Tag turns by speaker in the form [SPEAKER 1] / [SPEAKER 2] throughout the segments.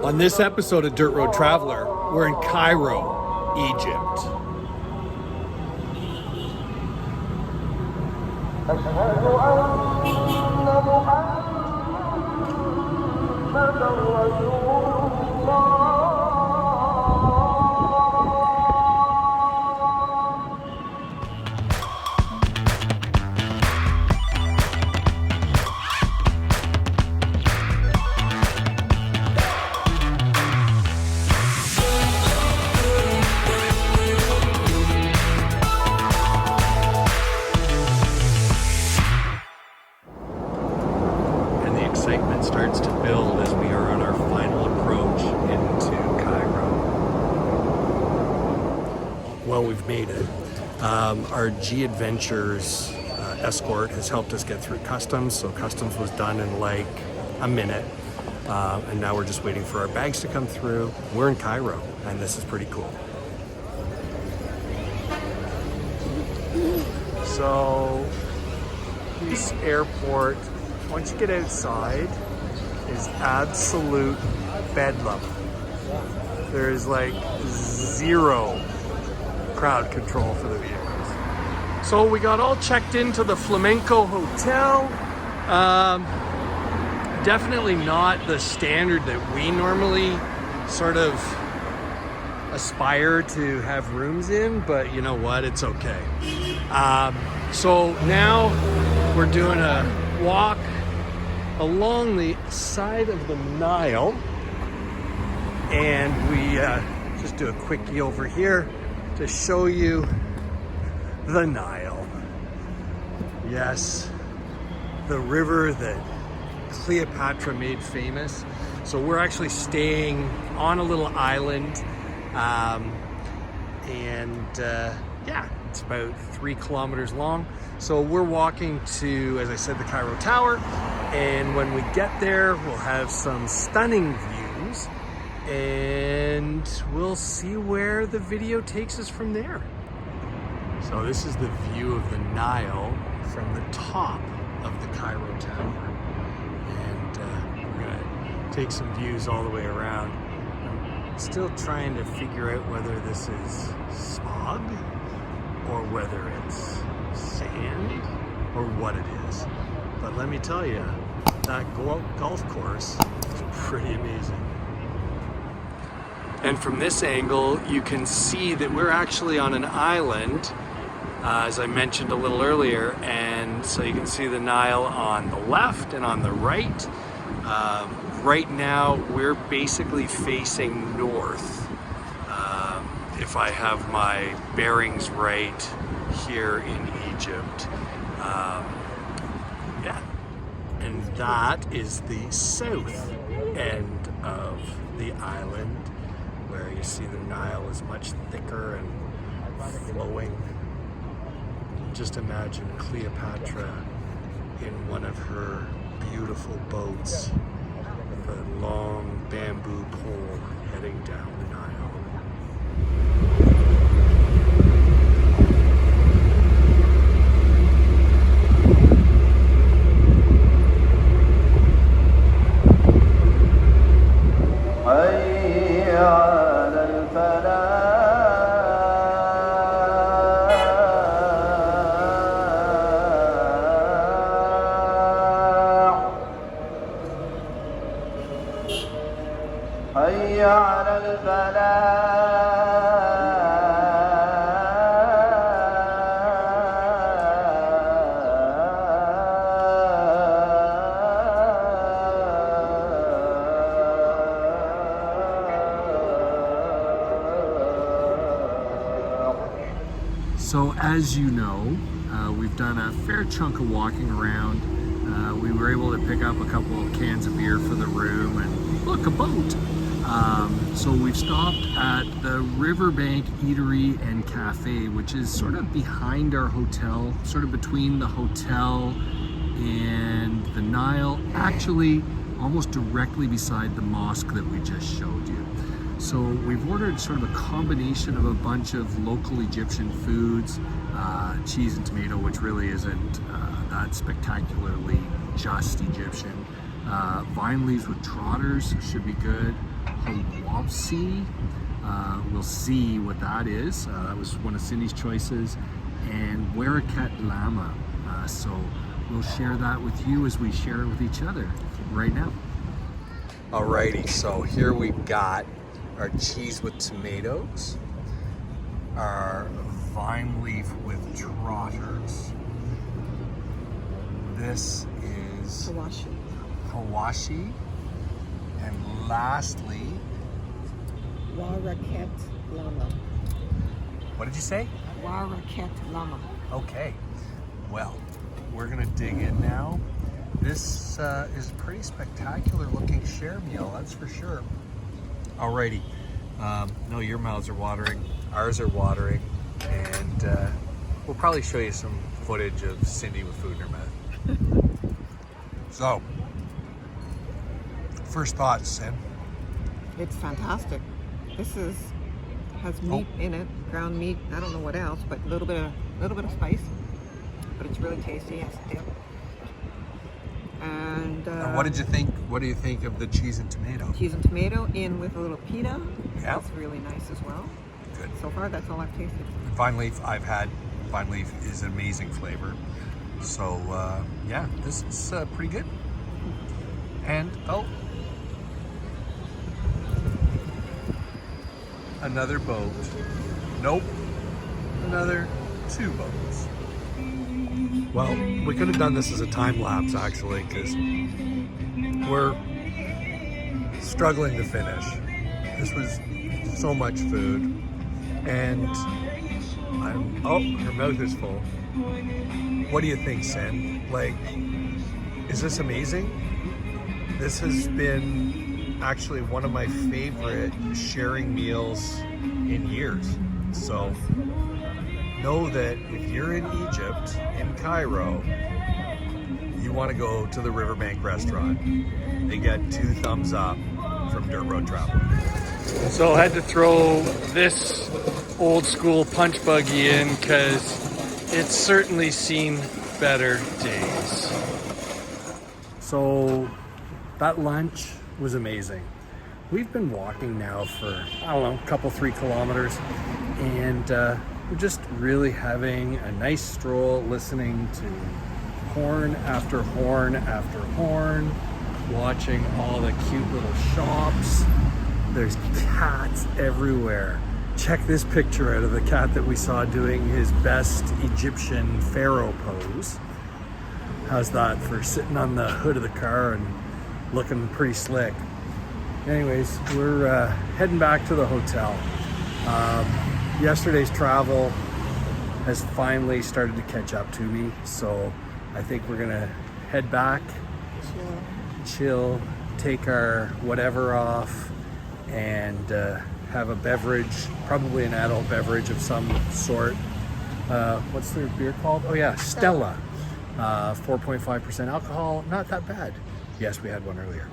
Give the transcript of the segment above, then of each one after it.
[SPEAKER 1] On this episode of Dirt Road Traveler, we're in Cairo, Egypt. Excitement starts to build as we are on our final approach into Cairo. Well, we've made it. Our G Adventures escort has helped us get through customs. So customs was done in like a minute. And now we're just waiting for our bags to come through. We're in Cairo, and this is pretty cool. So this airport, once you get outside, is absolute bedlam. There's like zero crowd control for the vehicles. So we got all checked into the Flamenco Hotel. Definitely not the standard that we normally sort of aspire to have rooms in, but you know what, it's okay. So now we're doing a walk along the side of the Nile, and we just do a quickie over here to show you the Nile. Yes, the river that Cleopatra made famous. So we're actually staying on a little island, yeah, it's about 3 kilometers long. So we're walking to, as I said, the Cairo Tower, and when we get there, we'll have some stunning views, and we'll see where the video takes us from there. So this is the view of the Nile from the top of the Cairo Tower, and we're gonna take some views all the way around. I'm still trying to figure out whether this is smog or whether it's sand or what it is. But let me tell you, that golf course is pretty amazing. And from this angle, you can see that we're actually on an island, as I mentioned a little earlier, and so you can see the Nile on the left and on the right. Right now, we're basically facing north. If I have my bearings right here in Egypt. Yeah, and that is the south end of the island, where you see the Nile is much thicker and flowing. Just imagine Cleopatra in one of her beautiful boats with a long bamboo pole heading down the Nile. So as you know, we've done a fair chunk of walking around. We were able to pick up a couple of cans of beer for the room, and look, a boat. So we've stopped at the Riverbank Eatery and Cafe, which is sort of behind our hotel, sort of between the hotel and the Nile, actually almost directly beside the mosque that we just showed you. So we've ordered sort of a combination of a bunch of local Egyptian foods, cheese and tomato, which really isn't that spectacularly just Egyptian. Vine leaves with trotters should be good. C. We'll see what that is. That was one of Cindy's choices. And Waraket Llama. So we'll share that with you as we share it with each other right now. Alrighty, so here we got our cheese with tomatoes, our vine leaf with trotters. This is Hawashi. And lastly,
[SPEAKER 2] Waraket Llama.
[SPEAKER 1] What did you say?
[SPEAKER 2] Waraket Llama.
[SPEAKER 1] Okay, well, we're gonna dig in now. This is a pretty spectacular looking share meal, that's for sure. Alrighty, no, your mouths are watering, ours are watering, and we'll probably show you some footage of Cindy with food in her mouth. So, first thoughts, Sim?
[SPEAKER 2] It's fantastic. This has meat in it, ground meat. I don't know what else, but a little bit of spice. But it's really tasty. Yes, dip. And
[SPEAKER 1] what did you think? What do you think of the cheese and tomato?
[SPEAKER 2] Cheese and tomato in with a little pita.
[SPEAKER 1] Yeah,
[SPEAKER 2] that's really nice as well.
[SPEAKER 1] Good.
[SPEAKER 2] So far, that's all I've tasted.
[SPEAKER 1] Vine leaf, I've had. Vine leaf is an amazing flavor. So yeah, this is pretty good. And another boat. Nope. Another 2 boats. Well, we could have done this as a time lapse actually, because we're struggling to finish. This was so much food, and her mouth is full. What do you think, Sin? Like, is this amazing? This has been actually one of my favorite sharing meals in years. So know that if you're in Egypt, in Cairo, you want to go to the Riverbank restaurant. They get 2 thumbs up from Dirt Road Traveler. So I had to throw this old school punch buggy in because it's certainly seen better days. So that lunch was amazing. We've been walking now for, I don't know, a couple, 3 kilometers, and we're just really having a nice stroll, listening to horn after horn after horn, watching all the cute little shops. There's cats everywhere. Check this picture out of the cat that we saw doing his best Egyptian pharaoh pose. How's that for sitting on the hood of the car and looking pretty slick? Anyways, we're heading back to the hotel. Yesterday's travel has finally started to catch up to me, so I think we're gonna head back, chill, take our whatever off, and have a beverage, probably an adult beverage of some sort. What's their beer called? Oh yeah, Stella. 4.5% alcohol, not that bad. Yes, we had one earlier.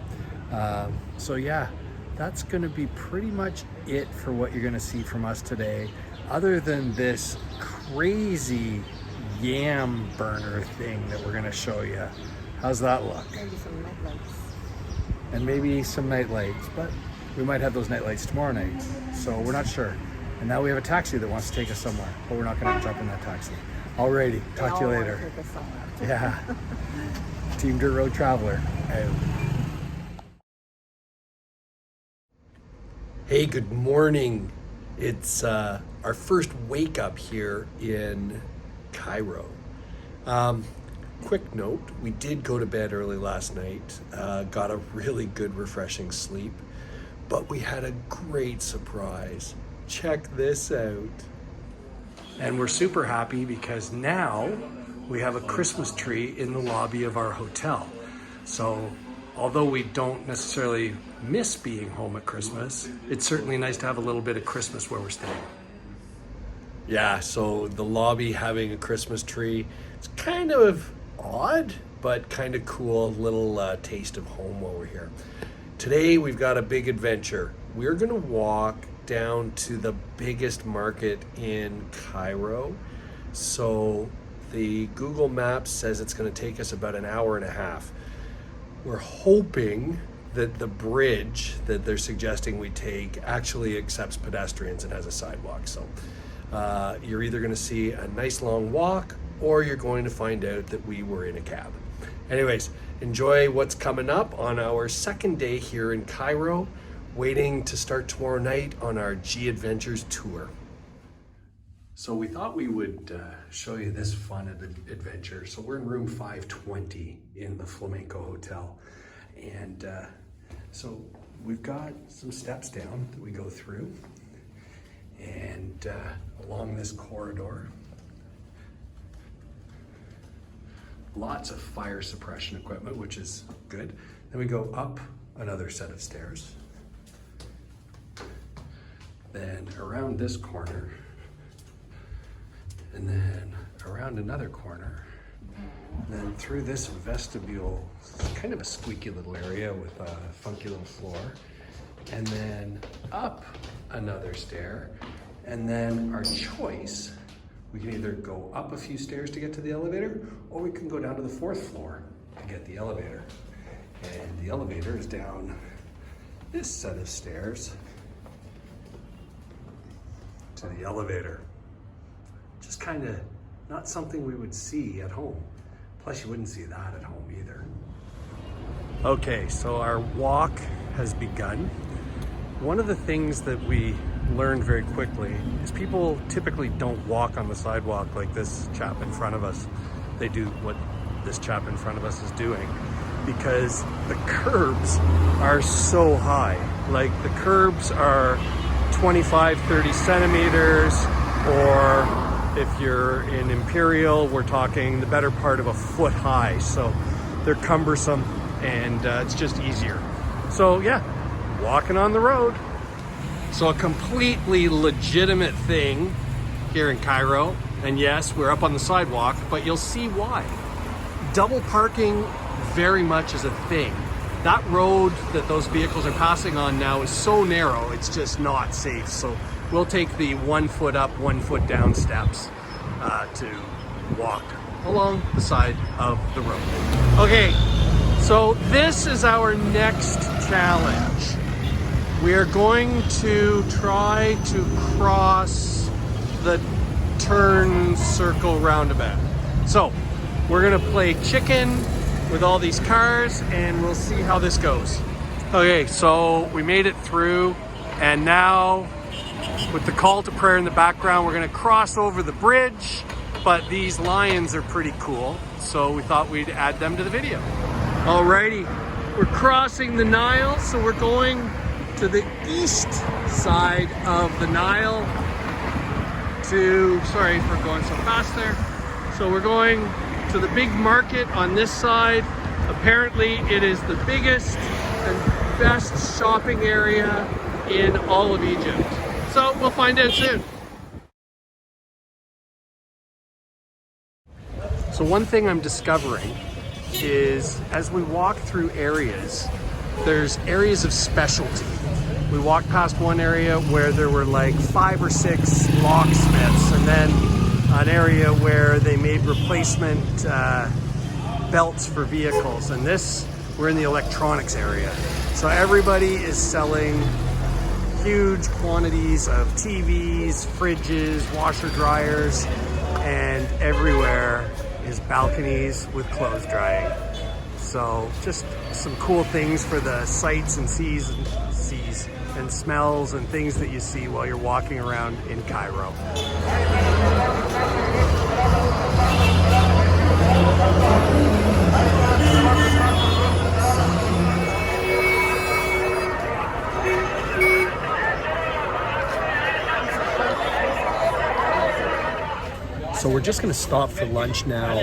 [SPEAKER 1] So yeah, that's gonna be pretty much it for what you're gonna see from us today, other than this crazy yam burner thing that we're gonna show you. How's that look?
[SPEAKER 2] Maybe some night lights.
[SPEAKER 1] And maybe some night lights, but we might have those night lights tomorrow night, so we're not sure. And now we have a taxi that wants to take us somewhere, but we're not gonna jump in that taxi. Alrighty, talk to you later. Yeah. Team Dirt Road Traveler. Hey, good morning. It's our first wake up here in Cairo. Quick note, we did go to bed early last night, got a really good refreshing sleep, but we had a great surprise. Check this out. And we're super happy because now we have a Christmas tree in the lobby of our hotel. So although we don't necessarily miss being home at Christmas, it's certainly nice to have a little bit of Christmas where we're staying. Yeah, so the lobby having a Christmas tree, it's kind of odd, but kind of cool, little taste of home while we're here. Today we've got a big adventure. We're gonna walk down to the biggest market in Cairo. So the Google Maps says it's gonna take us about an hour and a half. We're hoping that the bridge that they're suggesting we take actually accepts pedestrians and has a sidewalk. So you're either going to see a nice long walk, or you're going to find out that we were in a cab. Anyways, enjoy what's coming up on our second day here in Cairo, waiting to start tomorrow night on our G Adventures tour. So we thought we would show you this fun adventure. So we're in room 520 in the Flamenco Hotel. And so we've got some steps down that we go through, and along this corridor, lots of fire suppression equipment, which is good. Then we go up another set of stairs, then around this corner, and then around another corner, and then through this vestibule. It's kind of a squeaky little area with a funky little floor, and then up another stair, and then our choice, we can either go up a few stairs to get to the elevator, or we can go down to the 4th floor to get the elevator. And the elevator is down this set of stairs to the elevator. Just kind of not something we would see at home. Plus you wouldn't see that at home either. Okay, so our walk has begun. One of the things that we learned very quickly is people typically don't walk on the sidewalk like this chap in front of us. They do what this chap in front of us is doing, because the curbs are so high. Like, the curbs are 25, 30 centimeters, or if you're in Imperial, we're talking the better part of a foot high. So they're cumbersome, and it's just easier. So yeah, walking on the road. So a completely legitimate thing here in Cairo. And yes, we're up on the sidewalk, but you'll see why. Double parking very much is a thing. That road that those vehicles are passing on now is so narrow, it's just not safe. So we'll take the 1 foot up, 1 foot down steps to walk along the side of the road. Okay, so this is our next challenge. We are going to try to cross the turn circle roundabout. So we're gonna play chicken with all these cars, and we'll see how this goes. Okay, so we made it through, and now with the call to prayer in the background, we're gonna cross over the bridge, but these lions are pretty cool, so we thought we'd add them to the video. Alrighty, we're crossing the Nile, so we're going to the east side of the Nile sorry for going so fast there. So we're going to the big market on this side. Apparently it is the biggest and best shopping area in all of Egypt. So we'll find out soon. So one thing I'm discovering is as we walk through areas, there's areas of specialty. We walked past one area where there were like 5 or 6 locksmiths, and then an area where they made replacement belts for vehicles. And this, we're in the electronics area. So everybody is selling huge quantities of TVs, fridges, washer dryers, and everywhere is balconies with clothes drying. So just some cool things for the sights and seas and smells and things that you see while you're walking around in Cairo. So we're just going to stop for lunch now.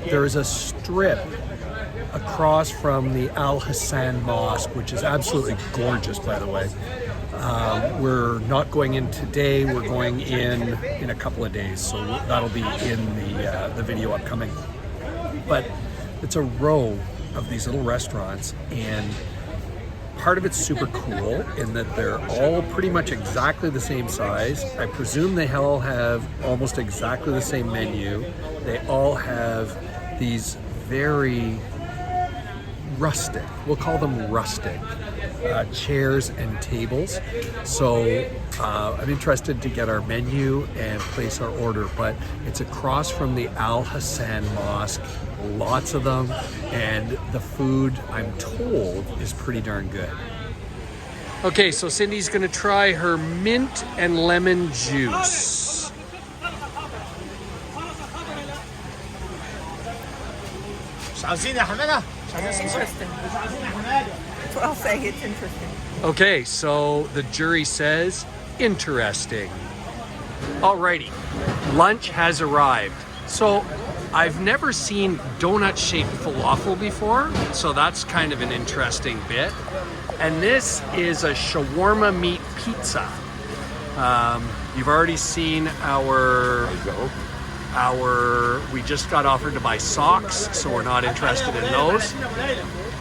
[SPEAKER 1] There is a strip across from the Al Hassan Mosque, which is absolutely gorgeous, by the way. We're not going in today, we're going in a couple of days, so that'll be in the video upcoming. But it's a row of these little restaurants, and part of it's super cool in that they're all pretty much exactly the same size. I presume they all have almost exactly the same menu. They all have these very rustic. We'll call them rustic chairs and tables. So I'm interested to get our menu and place our order, but it's across from the Al Hassan Mosque. Lots of them, and the food, I'm told, is pretty darn good. Okay, so Cindy's gonna try her mint and lemon juice.
[SPEAKER 2] Interesting. That's what I'll say. It's interesting.
[SPEAKER 1] Okay, so the jury says interesting. Alrighty, lunch has arrived. So I've never seen donut-shaped falafel before, so that's kind of an interesting bit. And this is a shawarma meat pizza. You've already seen we just got offered to buy socks, so we're not interested in those.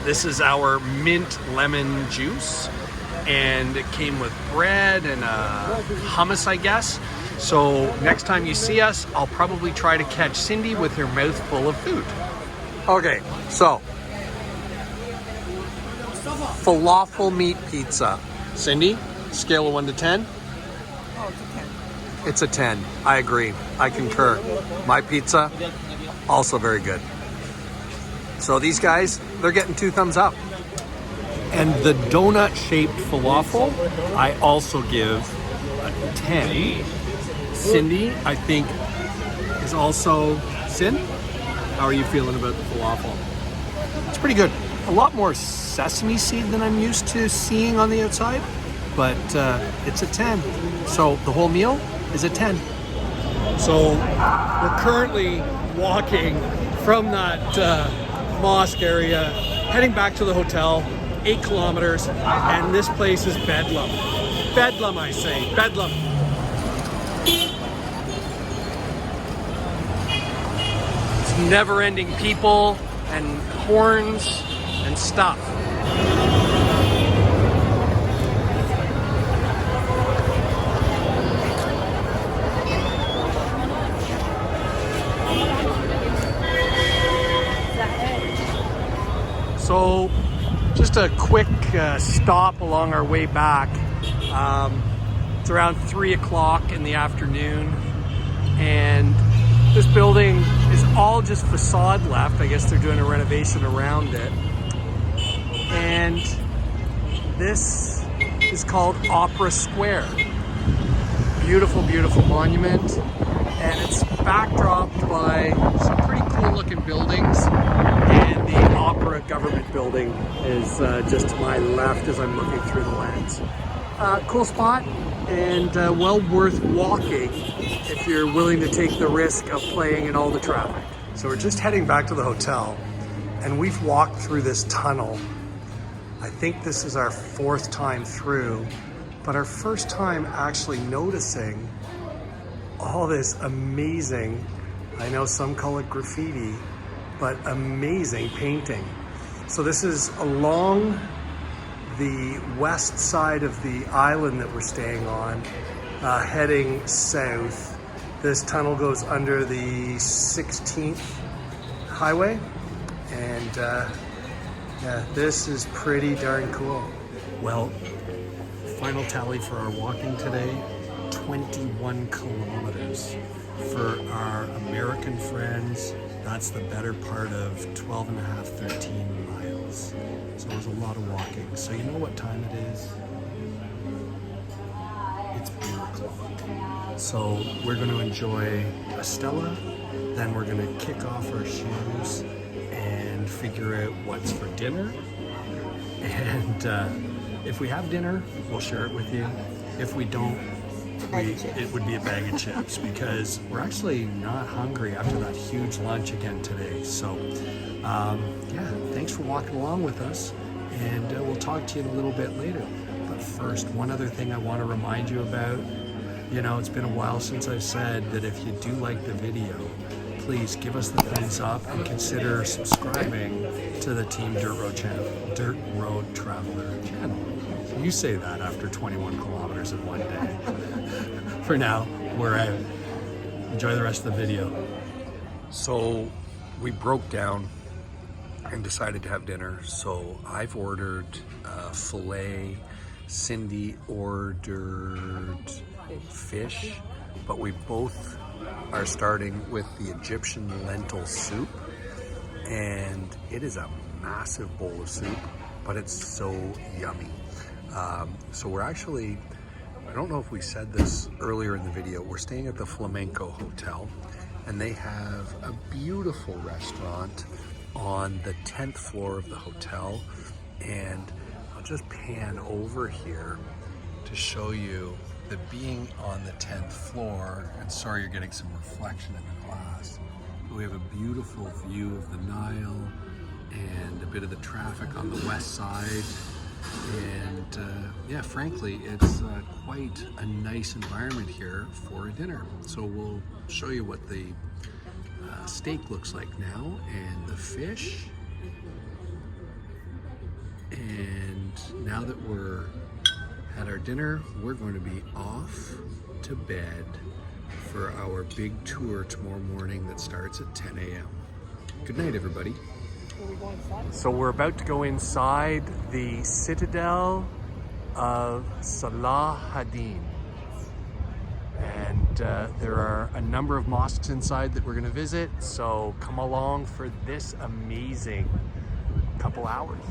[SPEAKER 1] This is our mint lemon juice, and it came with bread and hummus, I guess. So next time you see us, I'll probably try to catch Cindy with her mouth full of food. Okay, so falafel meat pizza. Cindy, scale of 1 to 10?
[SPEAKER 2] Oh, it's a 10.
[SPEAKER 1] It's a 10. I agree. I concur. My pizza, also very good. So these guys, they're getting 2 thumbs up. And the donut-shaped falafel, I also give a 10. Cindy, I think, is also... Sin? How are you feeling about the falafel? It's pretty good. A lot more sesame seed than I'm used to seeing on the outside, but it's a 10. So the whole meal is a 10. So we're currently walking from that mosque area, heading back to the hotel, 8 kilometers, and this place is bedlam. Bedlam, I say, bedlam. It's never-ending people and horns and stuff. So just a quick stop along our way back. It's around 3 o'clock in the afternoon, and this building is all just facade left. I guess they're doing a renovation around it. And this is called Opera Square. Beautiful, beautiful monument. And it's backdropped by some pretty cool looking buildings. And the Opera government building is just to my left as I'm looking through the lens. Cool spot, and well worth walking if you're willing to take the risk of playing in all the traffic. So we're just heading back to the hotel, and we've walked through this tunnel. I think this is our 4th time through, but our first time actually noticing all this amazing, I know some call it graffiti, but amazing painting. So this is along the west side of the island that we're staying on, heading south. This tunnel goes under the 16th highway, and yeah, this is pretty darn cool. Well, final tally for our walking today, 21 kilometers. For our American friends, that's the better part of 12 and a half, 13 miles. So it was a lot of walking. So you know what time it is? It's beer o'clock. So we're going to enjoy a Stella, then we're going to kick off our shoes and figure out what's for dinner. And if we have dinner, we'll share it with you. If we don't, it would be a bag of chips, because we're actually not hungry after that huge lunch again today. So yeah, thanks for walking along with us, and we'll talk to you a little bit later. But first, one other thing I want to remind you about. You know, it's been a while since I've said that if you do like the video, please give us the thumbs up and consider subscribing to the Team Dirt Road Traveler channel. You say that after 21 kilometers in one day. For now, we're out. Enjoy the rest of the video. So we broke down and decided to have dinner. So I've ordered filet. Cindy ordered fish, but we both are starting with the Egyptian lentil soup, and it is a massive bowl of soup, but it's so yummy. So we're actually, I don't know if we said this earlier in the video, we're staying at the Flamenco Hotel, and they have a beautiful restaurant on the 10th floor of the hotel. And I'll just pan over here to show you that being on the 10th floor, and sorry you're getting some reflection in the glass, but we have a beautiful view of the Nile and a bit of the traffic on the west side. And yeah, frankly, it's quite a nice environment here for a dinner. So we'll show you what the steak looks like now, and the fish. And now that we're at our dinner, we're going to be off to bed for our big tour tomorrow morning that starts at 10 a.m. Good night, everybody. So we're about to go inside the citadel of Salah ad-Din. And there are a number of mosques inside that we're going to visit, so come along for this amazing couple hours.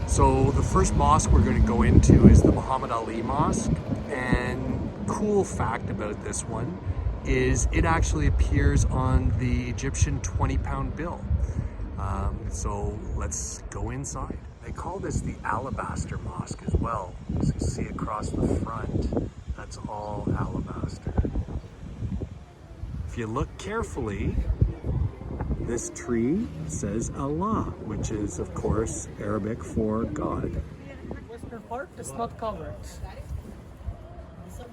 [SPEAKER 1] So the first mosque we're going to go into is the Muhammad Ali Mosque, and cool fact about this one is it actually appears on the Egyptian 20-pound bill. So let's go inside. They call this the Alabaster Mosque as well. As you see across the front, that's all alabaster. If you look carefully, this tree says Allah, which is, of course, Arabic for God.
[SPEAKER 3] Western part is not covered.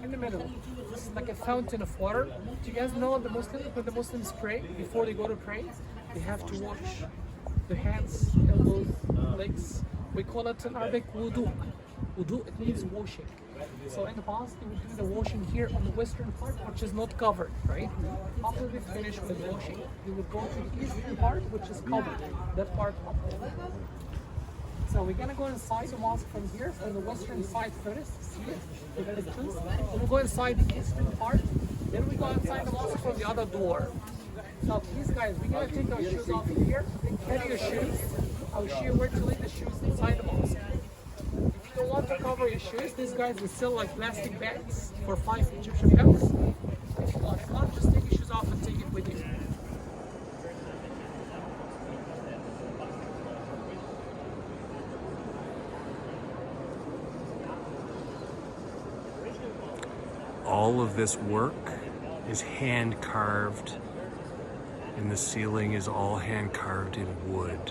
[SPEAKER 3] In the middle, this is like a fountain of water. Do you guys know when the Muslims pray, before they go to pray, they have to wash their hands, elbows, legs. We call it in Arabic wudu. Wudu, it means washing. So in the past, they would do the washing here on the western part, which is not covered, right? After they finish with washing, they would go to the eastern part, which is covered, that part up there. So we're gonna go inside the mosque from here, from the western side first, see it? Then we'll go inside the eastern part, then we go inside the mosque from the other door. So these guys, we're gonna take our shoes off here, carry your shoes. I'll show you where to leave the shoes inside the mosque. If you don't want to cover your shoes, these guys will sell like plastic bags for 5 Egyptian pounds. If you want, just take your shoes off and take it with you.
[SPEAKER 1] All of this work is hand carved, and the ceiling is all hand carved in wood.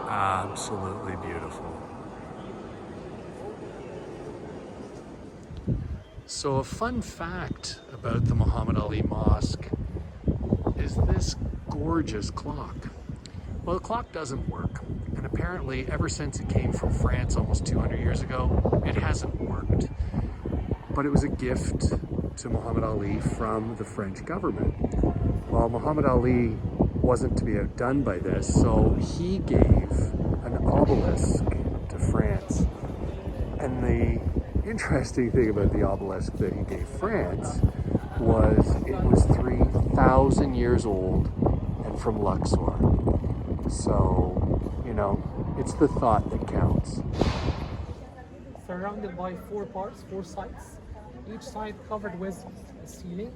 [SPEAKER 1] Absolutely beautiful. So a fun fact about the Muhammad Ali Mosque is this gorgeous clock. Well, the clock doesn't work, and apparently ever since it came from France almost 200 years ago, it hasn't worked. But it was a gift to Muhammad Ali from the French government. Well, Muhammad Ali wasn't to be outdone by this, so he gave an obelisk to France. And the interesting thing about the obelisk that he gave France was it was 3,000 years old and from Luxor. So, you know, it's the thought that counts.
[SPEAKER 3] Surrounded by 4 parts, 4 sides. Each side covered with a ceiling.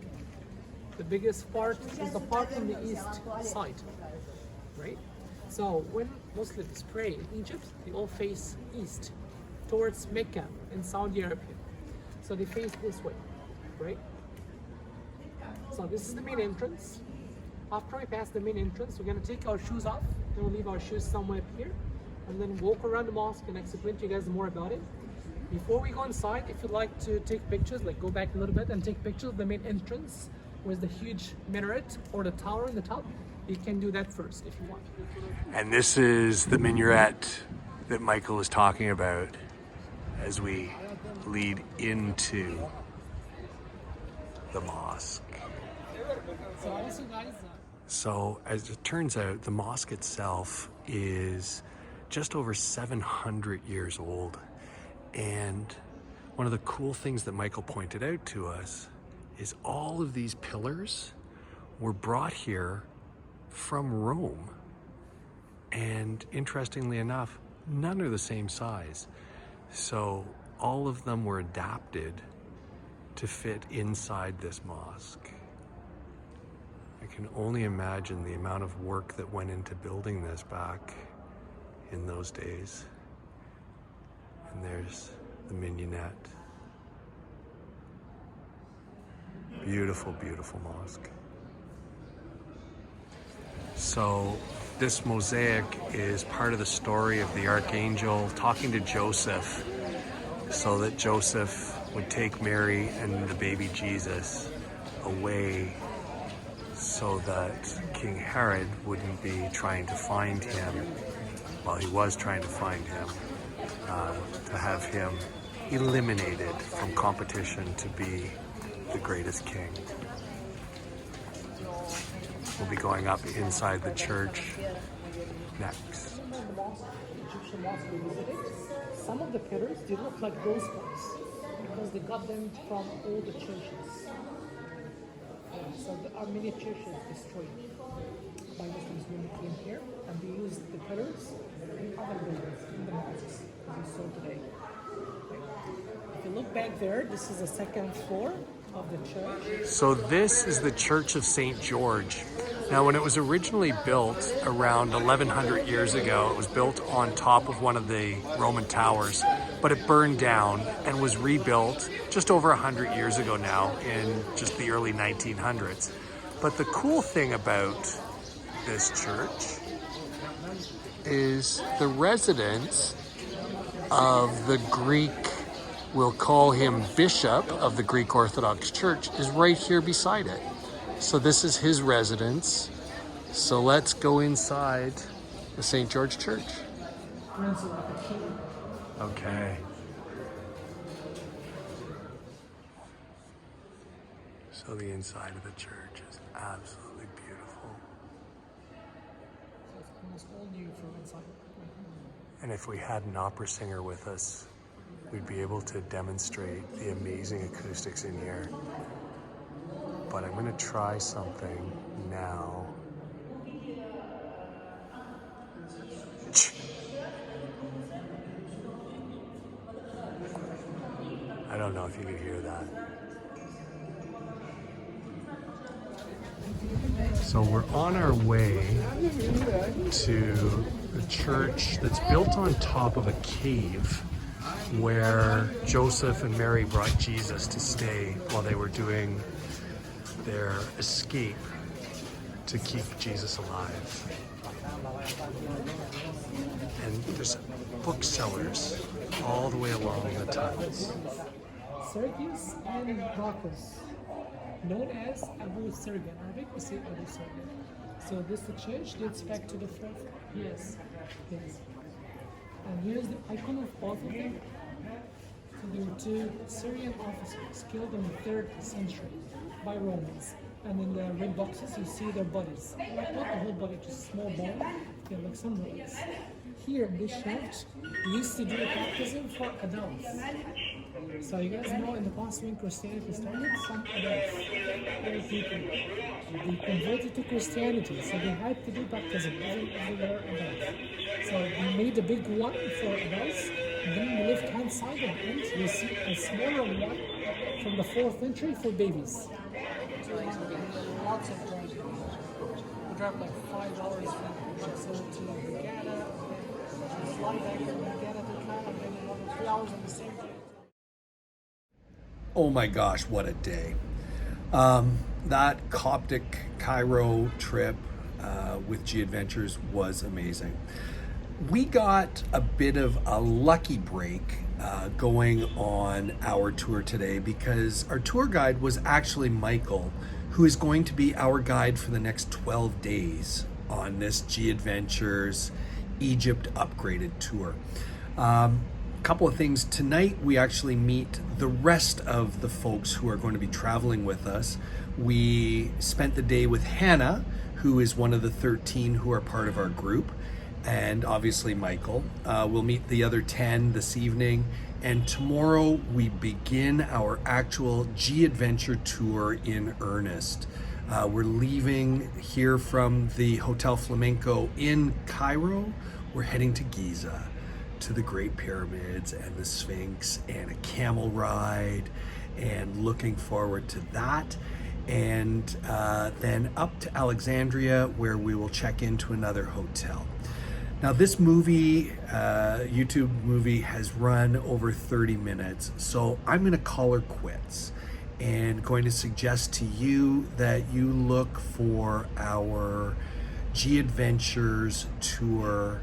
[SPEAKER 3] The biggest part is the part on the east side, right? So when Muslims pray in Egypt, they all face east, towards Mecca in Saudi Arabia. So they face this way, right? So this is the main entrance. After we pass the main entrance, we're gonna take our shoes off, then we'll leave our shoes somewhere up here, and then walk around the mosque and explain to you guys more about it. Before we go inside, if you'd like to take pictures, like go back a little bit and take pictures of the main entrance with the huge minaret or the tower in the top, you can do that first if you want.
[SPEAKER 1] And this is the minaret that Michael is talking about as we lead into the mosque.
[SPEAKER 3] So also guys,
[SPEAKER 1] So as it turns out, the mosque itself is just over 700 years old. And one of the cool things that Michael pointed out to us is all of these pillars were brought here from Rome. And interestingly enough, none are the same size. So all of them were adapted to fit inside this mosque. I can only imagine the amount of work that went into building this back in those days. And there's the mignonette. Beautiful, beautiful mosque. So this mosaic is part of the story of the archangel talking to Joseph so that Joseph would take Mary and the baby Jesus away so that King Herod wouldn't be trying to find him. Well, he was trying to find him, to have him eliminated from competition to be the greatest king. We'll be going up inside the church next.
[SPEAKER 3] Egyptian mosque we visited, some of the pillars, they look like those ones because they got them from all the churches. So there are many churches destroyed by Muslims when they came here, and they used the pillars in other buildings in the mosques, as you saw today. If you look back there, this is the second floor of the church.
[SPEAKER 1] So this is the Church of St. George. Now, when it was originally built around 1100 years ago, it was built on top of one of the Roman towers, but it burned down and was rebuilt just over 100 years ago now in just the early 1900s. But the cool thing about this church is the residence of the Greek, we'll call him Bishop of the Greek Orthodox Church, is right here beside it. So this is his residence. So let's go inside the St. George Church. Okay. So the inside of the church is absolutely beautiful.
[SPEAKER 3] So it's almost all new from inside.
[SPEAKER 1] And if we had an opera singer with us, we'd be able to demonstrate the amazing acoustics in here. But I'm going to try something now. I don't know if you could hear that. So we're on our way to the church that's built on top of a cave where Joseph and Mary brought Jesus to stay while they were doing their escape to keep Jesus alive. And there's booksellers all the way along the tunnels.
[SPEAKER 3] Syracuse and Marcus, known as Abu Sirgan. In Arabic, we say Abu Sirgan. So this church dates back to the 4th. Yes. And here's the icon of both of them. So there were two Syrian officers killed in the 3rd century by Romans. And in the red boxes, you see their bodies. Not the whole body, just small bone, like some bodies. Here in this church, we used to do a baptism for adults. So you guys know in the past when Christianity started, some adults, old people, they converted to Christianity, so they had to do baptism even if they were adults. So they made a big one for adults, and then on the left-hand side of it, you see a smaller one from the 4th century for babies. So lots of driving. We drive like 5 hours from Brazil to Ghana, fly back from Ghana to Cairo, and then another 3 hours on the same day.
[SPEAKER 1] Oh my gosh, what a day. That Coptic Cairo trip with G Adventures was amazing. We got a bit of a lucky break going on our tour today because our tour guide was actually Michael, who is going to be our guide for the next 12 days on this G Adventures Egypt upgraded tour. Couple of things. Tonight we actually meet the rest of the folks who are going to be traveling with us. We spent the day with Hannah, who is one of the 13 who are part of our group, and obviously Michael. We'll meet the other 10 this evening, and tomorrow we begin our actual G Adventure tour in earnest. We're leaving here from the Hotel Flamenco in Cairo. We're heading to Giza, to the Great Pyramids and the Sphinx and a camel ride, and looking forward to that. And then up to Alexandria, where we will check into another hotel. Now this movie, YouTube movie, has run over 30 minutes, so I'm gonna call her quits and going to suggest to you that you look for our G Adventures tour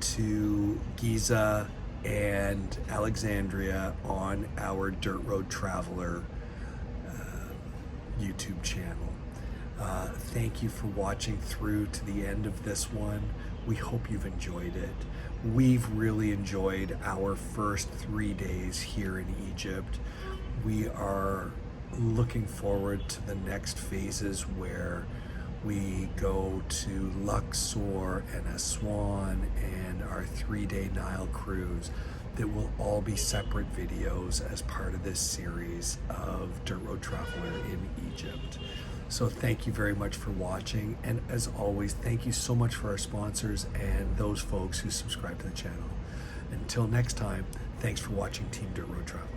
[SPEAKER 1] to Giza and Alexandria on our Dirt Road Traveler YouTube channel. Thank you for watching through to the end of this one. We hope you've enjoyed it. We've really enjoyed our first 3 days here in Egypt. We are looking forward to the next phases where we go to Luxor and Aswan and our 3-day Nile cruise. That will all be separate videos as part of this series of Dirt Road Traveler in Egypt. So thank you very much for watching, and as always, thank you so much for our sponsors and those folks who subscribe to the channel. Until next time, thanks for watching Team Dirt Road Traveler.